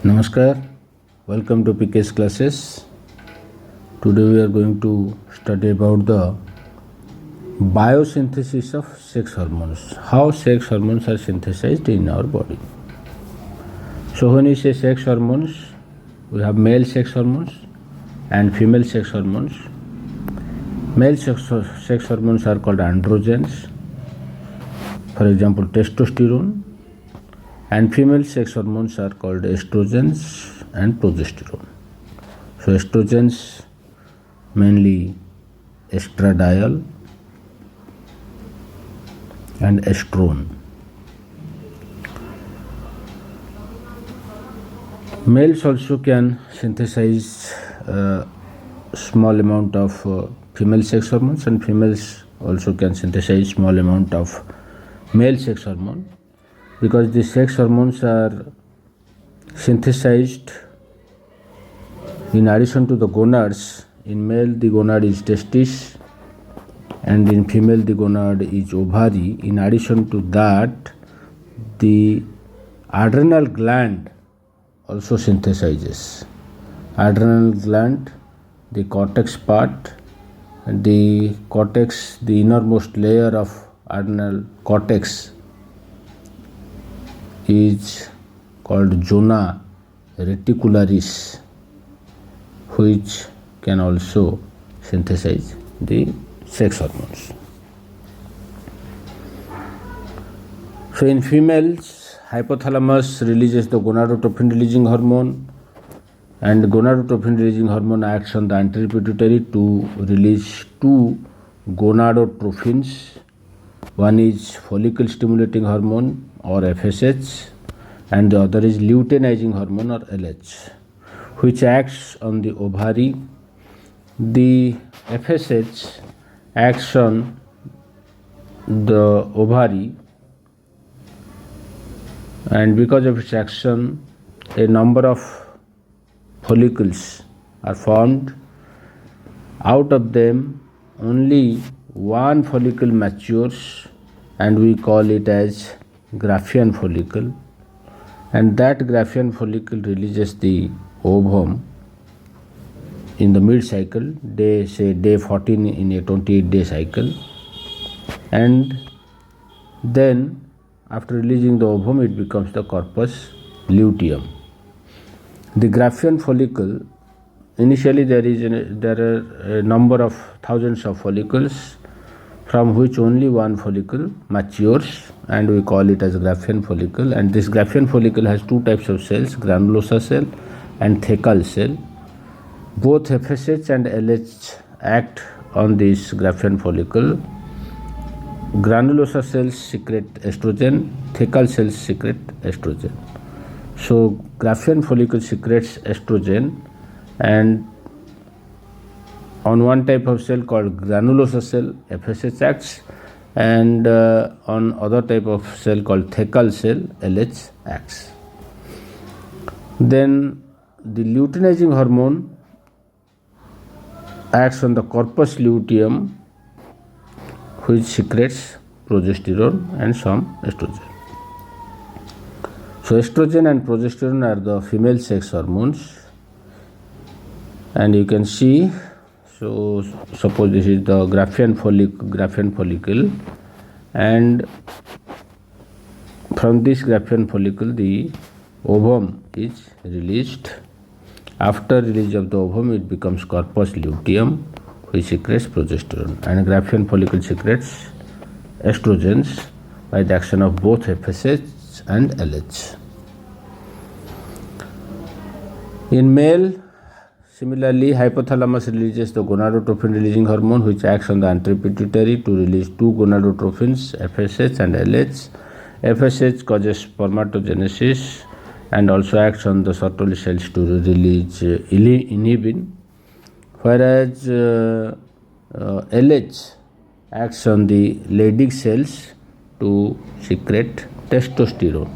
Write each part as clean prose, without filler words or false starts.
Namaskar, welcome to PK's classes. Today we are going to study about the biosynthesis of sex hormones, how sex hormones are synthesized in our body. So when we say sex hormones, we have male sex hormones and female sex hormones. Male sex hormones are called androgens, for example testosterone, and female sex hormones are called estrogens and progesterone. So estrogens mainly estradiol and estrone. Males also can synthesize a small amount of female sex hormones, and females also can synthesize small amount of male sex hormone, because the sex hormones are synthesized in addition to the gonads. In male the gonad is testis and in female the gonad is ovary. In addition to that, the adrenal gland also synthesizes. Adrenal gland, the cortex part, the cortex, the innermost layer of adrenal cortex is called zona reticularis, which can also synthesize the sex hormones. So in females, hypothalamus releases the gonadotropin releasing hormone, and gonadotropin releasing hormone acts on the anterior pituitary to release two gonadotrophins. One is follicle stimulating hormone or FSH, and the other is luteinizing hormone or LH, which acts on the ovary. The FSH acts on the ovary, and because of its action, a number of follicles are formed. Out of them, only one follicle matures, and we call it as Graafian follicle, and that Graafian follicle releases the ovum in the mid cycle, day 14 in a 28-day cycle, and then after releasing the ovum it becomes the corpus luteum. The Graafian follicle, initially there are a number of thousands of follicles, from which only one follicle matures, and we call it as Graafian follicle. And this Graafian follicle has two types of cells, granulosa cell and thecal cell. Both FSH and LH act on this Graafian follicle. Granulosa cells secrete estrogen, thecal cells secrete estrogen. So Graafian follicle secretes estrogen, and on one type of cell called granulosa cell, FSH acts, and on other type of cell called thecal cell, LH acts. Then the luteinizing hormone acts on the corpus luteum, which secretes progesterone and some estrogen. So estrogen and progesterone are the female sex hormones, and you can see, so suppose this is the Graafian follicle, and from this Graafian follicle the ovum is released. After release of the ovum, it becomes corpus luteum, which secretes progesterone, and Graafian follicle secretes estrogens by the action of both FSH and LH. In male, similarly, hypothalamus releases the gonadotropin releasing hormone, which acts on the anterior pituitary to release two gonadotrophins, FSH and LH. FSH causes spermatogenesis and also acts on the Sertoli cells to release inhibin, whereas LH acts on the Leydig cells to secrete testosterone.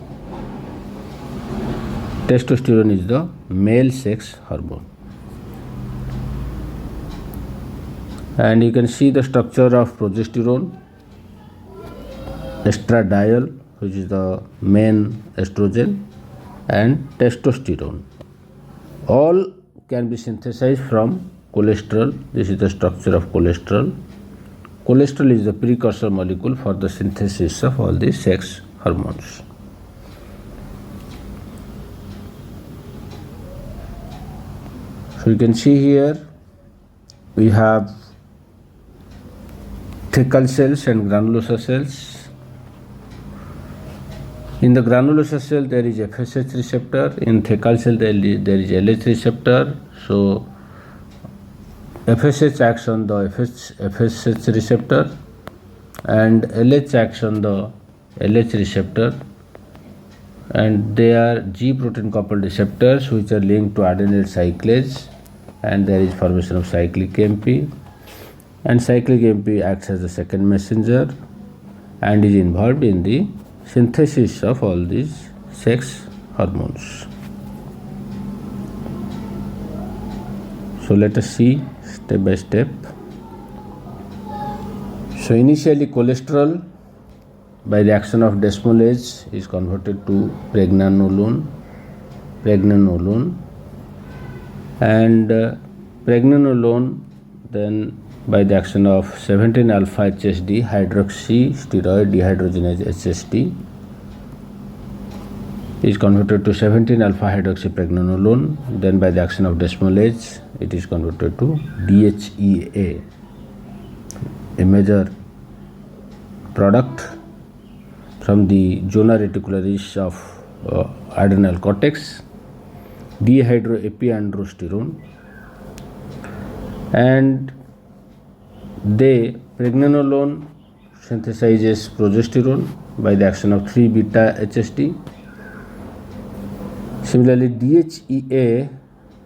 Testosterone is the male sex hormone. And you can see the structure of progesterone. Estradiol, which is the main estrogen, and testosterone. All can be synthesized from cholesterol. This is the structure of cholesterol. Cholesterol is the precursor molecule for the synthesis of all these sex hormones. So you can see here we have thecal cells and granulosa cells. In the granulosa cell there is FSH receptor, in thecal cell there is LH receptor. So FSH acts on the FSH receptor and LH acts on the LH receptor, and they are G protein coupled receptors which are linked to adenine cyclase, and there is formation of cyclic AMP, and cyclic AMP acts as the second messenger and is involved in the synthesis of all these sex hormones. So let us see step by step. So initially cholesterol by the action of desmolase is converted to pregnenolone, and pregnenolone then by the action of 17-alpha HSD, hydroxy steroid dehydrogenase HSD, is converted to 17-alpha hydroxypregnenolone. Then by the action of desmolase, it is converted to DHEA, a major product from the zona reticularis of adrenal cortex, dehydroepiandrosterone, and pregnenolone synthesizes progesterone by the action of 3-beta HSD. Similarly, DHEA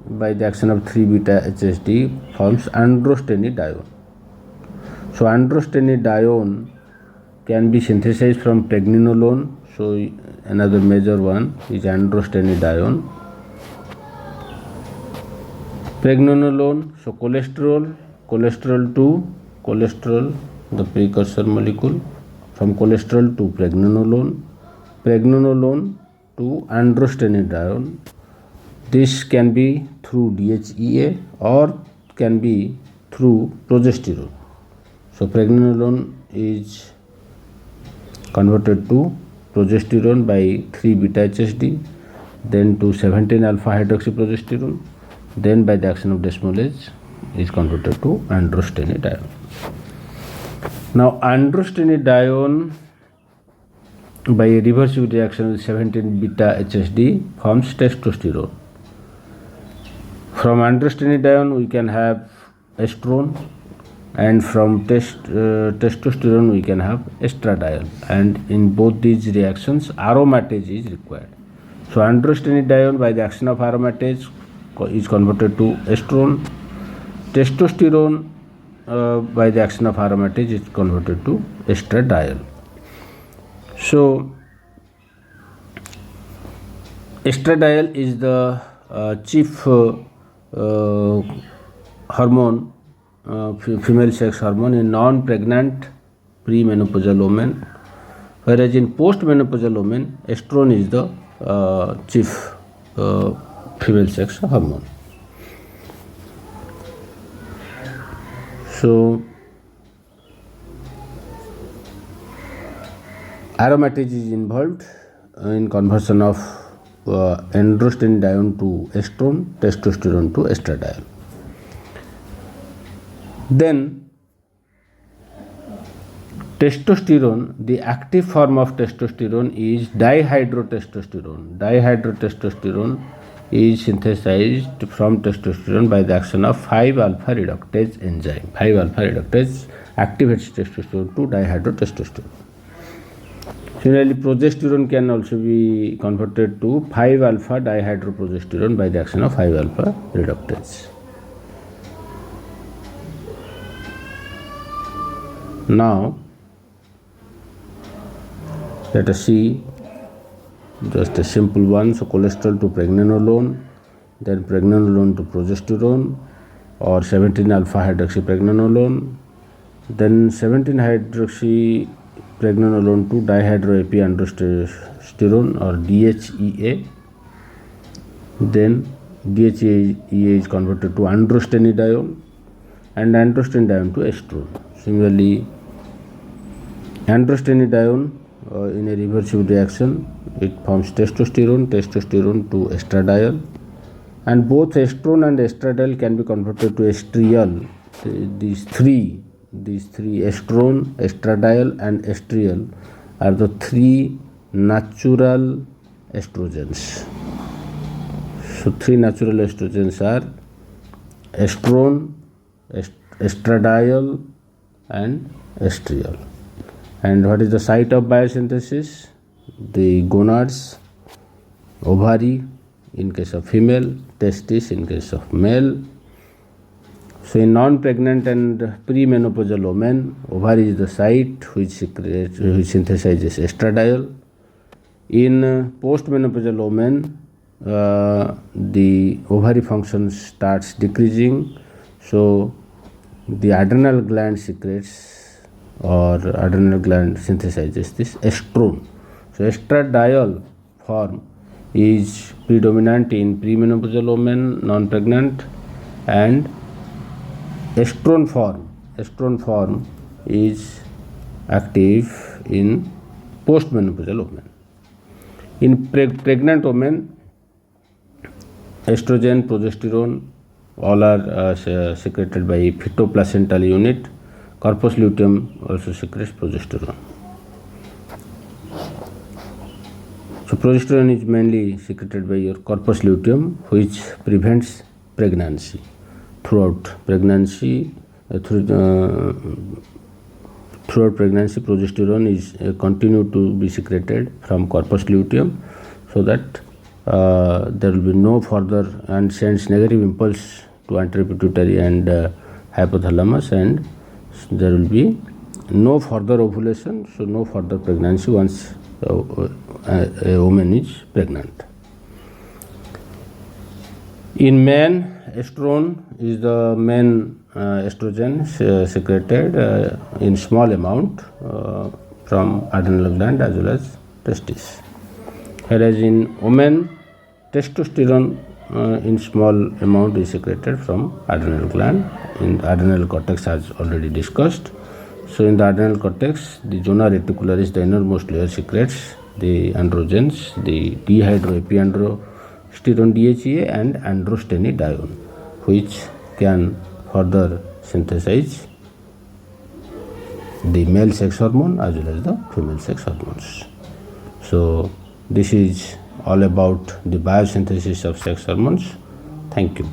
by the action of 3-beta HSD forms androstenedione. So androstenedione can be synthesized from pregnenolone. So another major one is androstenedione. Pregnenolone, so cholesterol 2, cholesterol, the precursor molecule, from cholesterol to pregnenolone to androstenedione. This can be through DHEA or can be through progesterone. So pregnenolone is converted to progesterone by 3-beta HSD, then to 17-alpha hydroxyprogesterone, then by the action of desmolase is converted to androstenedione. Now androstenedione by a reversible reaction with 17-beta HSD forms testosterone. From androstenedione we can have estrone, and from testosterone we can have estradiol, and in both these reactions aromatase is required. So androstenedione by the action of aromatase is converted to estrone. Testosterone by the action of aromatase is converted to estradiol. So estradiol is the chief hormone, female sex hormone in non-pregnant premenopausal women, whereas in postmenopausal women estrone is the chief female sex hormone. So aromatase is involved in conversion of androstenedione to estrone, testosterone to estradiol. Then testosterone, the active form of testosterone is dihydrotestosterone. Dihydrotestosterone is synthesized from testosterone by the action of 5-alpha reductase enzyme. 5-alpha reductase activates testosterone to dihydrotestosterone. Similarly, progesterone can also be converted to 5-alpha dihydroprogesterone by the action of 5-alpha reductase. Now let us see just a simple one. So cholesterol to pregnenolone, then pregnenolone to progesterone or 17-alpha hydroxypregnenolone, then 17-hydroxypregnenolone to dihydroepiandrosterone or DHEA, Then DHEA is converted to androstenedione and androstenedione to estrone. Similarly, androstenedione in a reversible reaction, it forms testosterone to estradiol, and both estrone and estradiol can be converted to estriol. These three estrone, estradiol and estriol are the three natural estrogens. So three natural estrogens are estrone, estradiol and estriol. And what is the site of biosynthesis? The gonads, ovary in case of female, testis in case of male. So in non-pregnant and premenopausal women, ovary is the site which synthesizes estradiol. In postmenopausal women, the ovary function starts decreasing, so the adrenal gland secretes or adrenal gland synthesizes this estrone. So estradiol form is predominant in premenopausal women, non-pregnant, and estrone form is active in postmenopausal women. In pregnant women, estrogen, progesterone, all are secreted by fetoplacental unit. Corpus luteum also secretes progesterone. So progesterone is mainly secreted by your corpus luteum, which prevents pregnancy. Throughout pregnancy, progesterone is continue to be secreted from corpus luteum, so that there will be no further and sends negative impulse to anterior pituitary and hypothalamus, and there will be no further ovulation, so no further pregnancy once a woman is pregnant. In men, estrone is the main estrogen secreted in small amount from adrenal gland as well as testis. Whereas in women, testosterone in small amount is secreted from adrenal gland in the adrenal cortex, as already discussed. So in the adrenal cortex, the zona reticularis, the innermost layer, secretes the androgens, the dehydroepiandrosterone DHEA and androstenedione, which can further synthesize the male sex hormone as well as the female sex hormones. So this is all about the biosynthesis of sex hormones. Thank you.